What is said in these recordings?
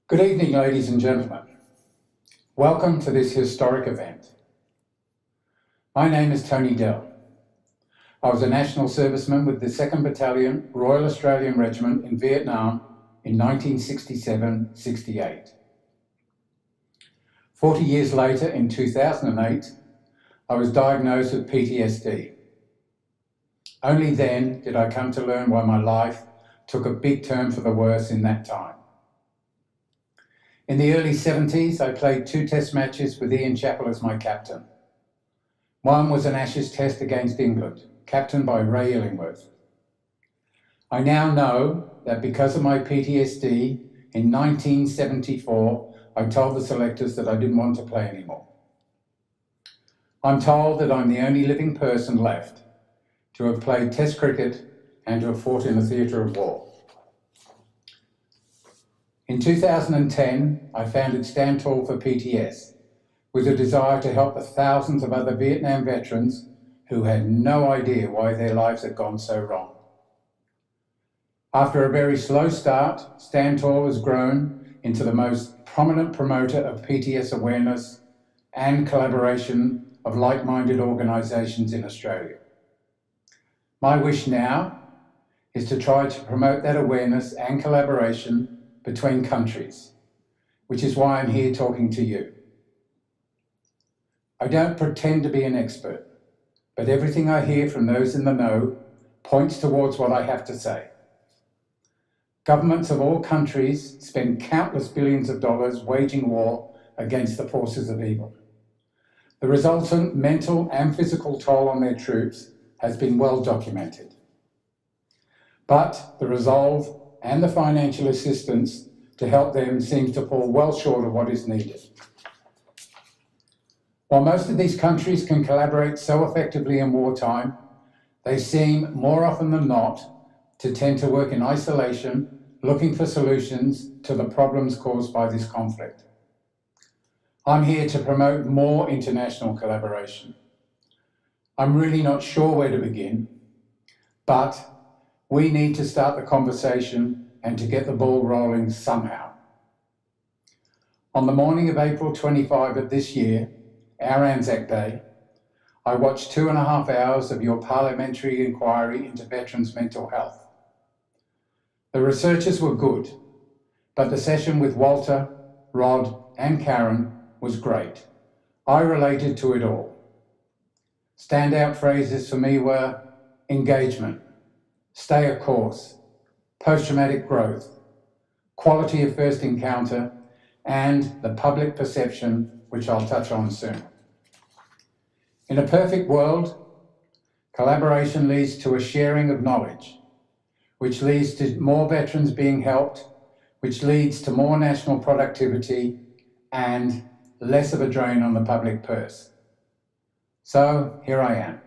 Good evening, ladies and gentlemen. Welcome to this historic event. My name is Tony Dell. I was a national serviceman with the 2nd Battalion, Royal Australian Regiment in Vietnam in 1967-68. 40 years later, in 2008, I was diagnosed with PTSD. Only then did I come to learn why my life took a big turn for the worse in that time. In the early 70s, I played 2 test matches with Ian Chappell as my captain. One was an Ashes test against England, captained by Ray Illingworth. I now know that because of my PTSD, in 1974, I told the selectors that I didn't want to play anymore. I'm told that I'm the only living person left to have played test cricket and to have fought in a theatre of war. In 2010, I founded Stand Tall for PTS with a desire to help the thousands of other Vietnam veterans who had no idea why their lives had gone so wrong. After a very slow start, Stand Tall has grown into the most prominent promoter of PTS awareness and collaboration of like-minded organisations in Australia. My wish now is to try to promote that awareness and collaboration between countries, which is why I'm here talking to you. I don't pretend to be an expert, but everything I hear from those in the know points towards what I have to say. Governments of all countries spend countless billions of dollars waging war against the forces of evil. The resultant mental and physical toll on their troops has been well documented. But the resolve and the financial assistance to help them seems to fall well short of what is needed. While most of these countries can collaborate so effectively in wartime, they seem more often than not to tend to work in isolation, looking for solutions to the problems caused by this conflict. I'm here to promote more international collaboration. I'm really not sure where to begin, but we need to start the conversation and to get the ball rolling somehow. On the morning of April 25 of this year, our Anzac Day, I watched 2.5 hours of your parliamentary inquiry into veterans' mental health. The researchers were good, but the session with Walter, Rod and Karen was great. I related to it all. Standout phrases for me were engagement, stay a course, post-traumatic growth, quality of first encounter, and the public perception, which I'll touch on soon. In a perfect world, collaboration leads to a sharing of knowledge, which leads to more veterans being helped, which leads to more national productivity and less of a drain on the public purse. So here I am.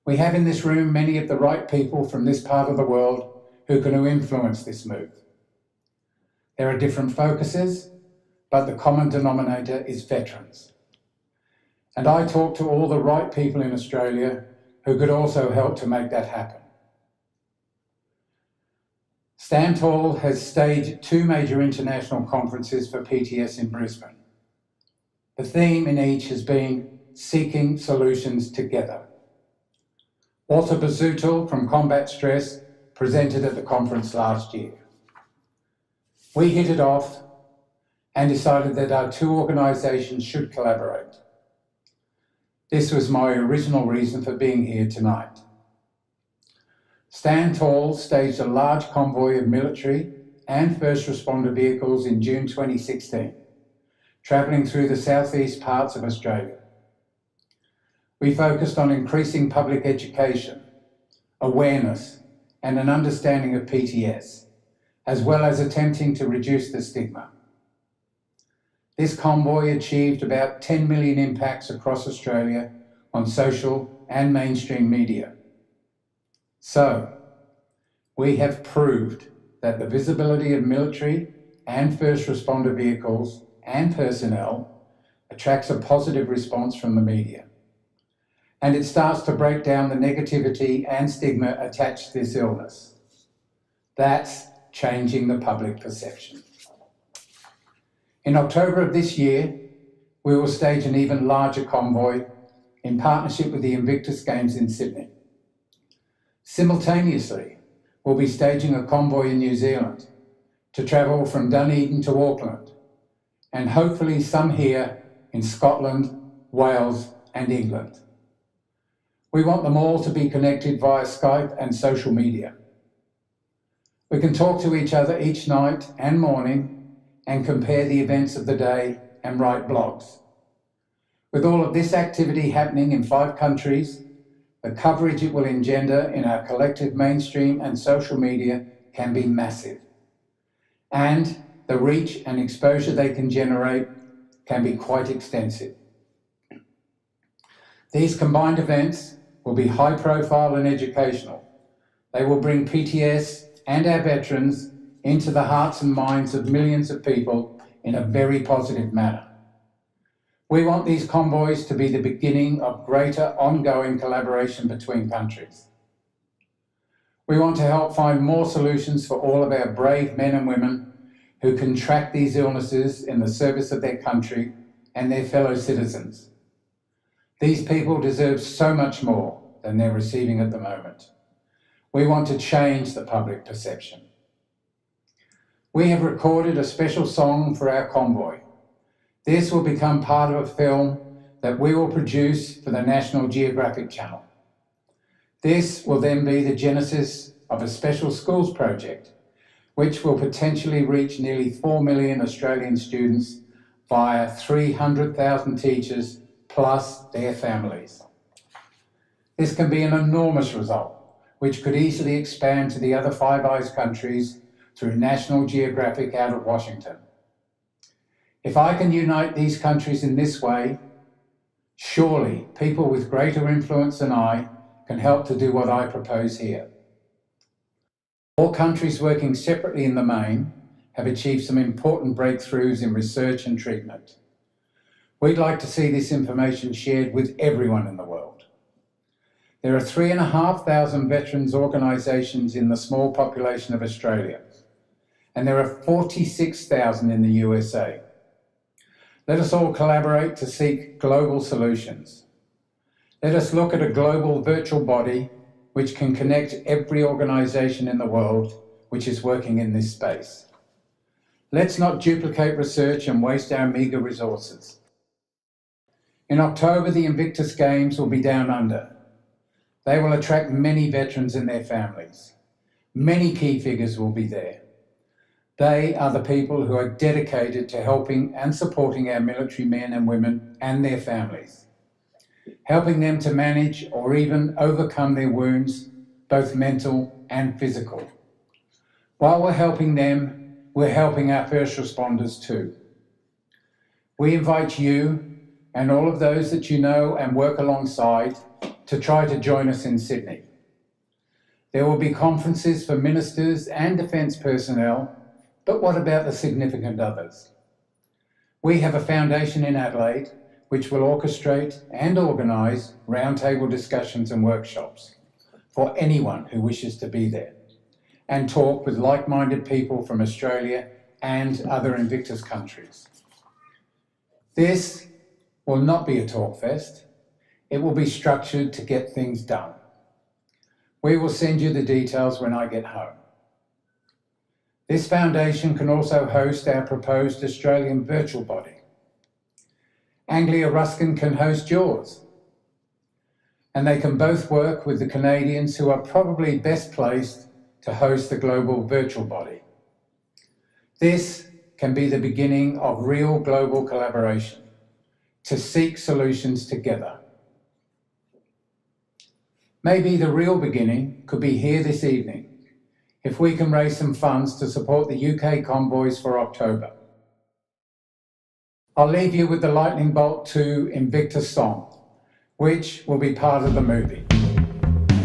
We have in this room many of the right people from this part of the world who can influence this move. There are different focuses, but the common denominator is veterans. And I talk to all the right people in Australia who could also help to make that happen. Stand Tall has staged 2 major international conferences for PTS in Brisbane. The theme in each has been seeking solutions together. Walter Basuto from Combat Stress presented at the conference last year. We hit it off and decided that our 2 organisations should collaborate. This was my original reason for being here tonight. Stand Tall staged a large convoy of military and first responder vehicles in June 2016, travelling through the southeast parts of Australia. We focused on increasing public education, awareness, and an understanding of PTS, as well as attempting to reduce the stigma. This convoy achieved about 10 million impacts across Australia on social and mainstream media. So, we have proved that the visibility of military and first responder vehicles and personnel attracts a positive response from the media. And it starts to break down the negativity and stigma attached to this illness. That's changing the public perception. In October of this year, we will stage an even larger convoy in partnership with the Invictus Games in Sydney. Simultaneously, we'll be staging a convoy in New Zealand to travel from Dunedin to Auckland, and hopefully some here in Scotland, Wales, and England. We want them all to be connected via Skype and social media. We can talk to each other each night and morning and compare the events of the day and write blogs. With all of this activity happening in 5 countries, the coverage it will engender in our collective mainstream and social media can be massive. And the reach and exposure they can generate can be quite extensive. These combined events will be high profile and educational. They will bring PTS and our veterans into the hearts and minds of millions of people in a very positive manner. We want these convoys to be the beginning of greater ongoing collaboration between countries. We want to help find more solutions for all of our brave men and women who contract these illnesses in the service of their country and their fellow citizens. These people deserve so much more than they're receiving at the moment. We want to change the public perception. We have recorded a special song for our convoy. This will become part of a film that we will produce for the National Geographic Channel. This will then be the genesis of a special schools project, which will potentially reach nearly 4 million Australian students via 300,000 teachers plus their families. This can be an enormous result, which could easily expand to the other Five Eyes countries through National Geographic out of Washington. If I can unite these countries in this way, surely people with greater influence than I can help to do what I propose here. All countries working separately in the main have achieved some important breakthroughs in research and treatment. We'd like to see this information shared with everyone in the world. There are 3,500 veterans organisations in the small population of Australia, and there are 46,000 in the USA. Let us all collaborate to seek global solutions. Let us look at a global virtual body which can connect every organisation in the world which is working in this space. Let's not duplicate research and waste our meagre resources. In October, the Invictus Games will be down under. They will attract many veterans and their families. Many key figures will be there. They are the people who are dedicated to helping and supporting our military men and women and their families, helping them to manage or even overcome their wounds, both mental and physical. While we're helping them, we're helping our first responders too. We invite you and all of those that you know and work alongside to try to join us in Sydney. There will be conferences for ministers and defence personnel, but what about the significant others? We have a foundation in Adelaide which will orchestrate and organise roundtable discussions and workshops for anyone who wishes to be there and talk with like-minded people from Australia and other Invictus countries. This will not be a talk fest. It will be structured to get things done. We will send you the details when I get home. This foundation can also host our proposed Australian virtual body. Anglia Ruskin can host yours. And they can both work with the Canadians who are probably best placed to host the global virtual body. This can be the beginning of real global collaboration to seek solutions together. Maybe the real beginning could be here this evening if we can raise some funds to support the UK convoys for October. I'll leave you with the Lightning Bolt 2 Invictus song, which will be part of the movie.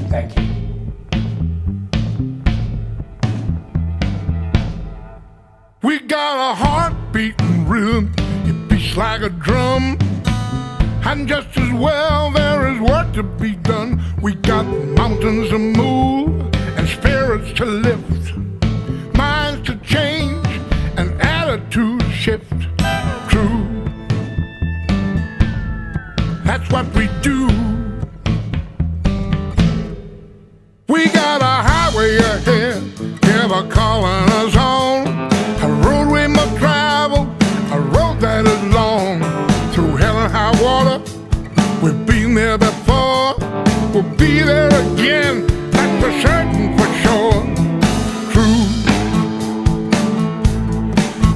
Thank you. We got a heart-beating rhythm, it beats like a drum. And just as well there is work to be done. We got mountains to move and spirits to lift, minds to change and attitudes shift. be there again, that's for certain, for sure. True,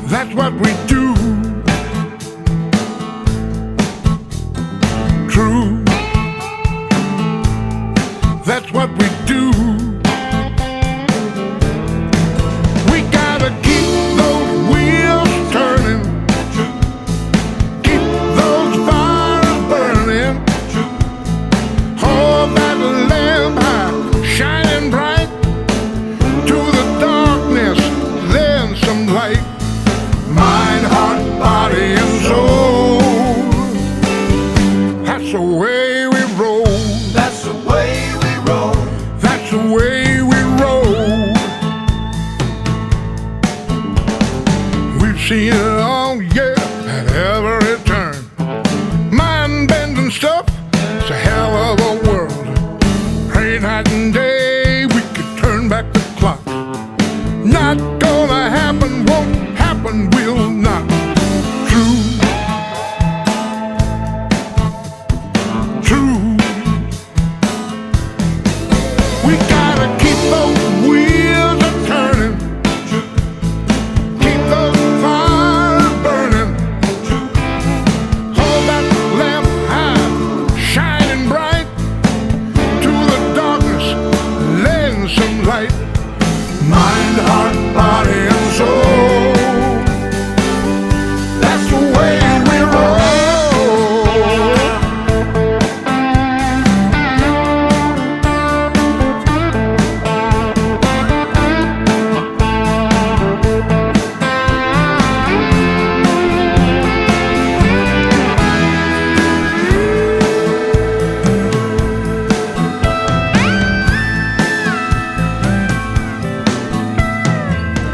that's what we do. True, that's what we do. We gotta keep those wheels turning, keep those fires burning, hold that lamp high, shining bright, to the darkness, then some light. Mind, heart, body, and soul, that's the way we roll. That's the way we roll. That's the way we roll. We've seen it all, yeah, at every turn. Mind-bending stuff, it's a hell of a world. Pray night and day, we could turn back the clock. Not gonna happen, won't happen, will not. True, true. We gotta keep those wheels a turning, keep those fires burning, hold that lamp high, shining bright, to the darkness, lend some light. Mind, heart, body, and soul, that's the way we roll.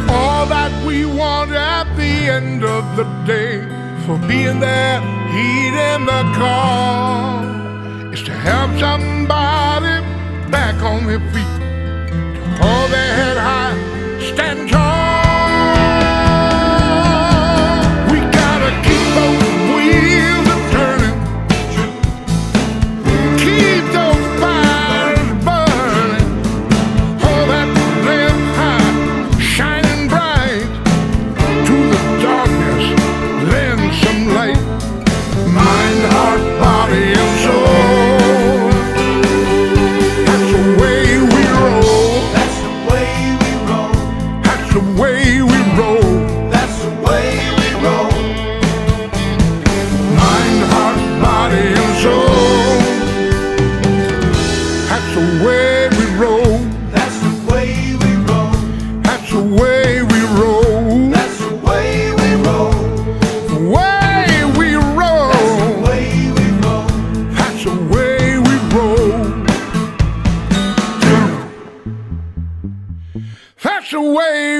All that we want at the end of the day, for being there, heating the call, is to help somebody back on their feet, to hold their head high, stand tall. We gotta keep those wheels a turning, keep those fires burning, hold that lamp high, shining bright, to the darkness, lend some light. Mind, heart, body, and soul, that's the way we roll. That's the way we roll. That's the way we roll. That's the way we roll. Mind, heart, body, and soul, that's the way we roll. That's the way we roll. That's the way we roll. That's the way we roll. The way we roll. The way we roll. That's the way we roll. That's the way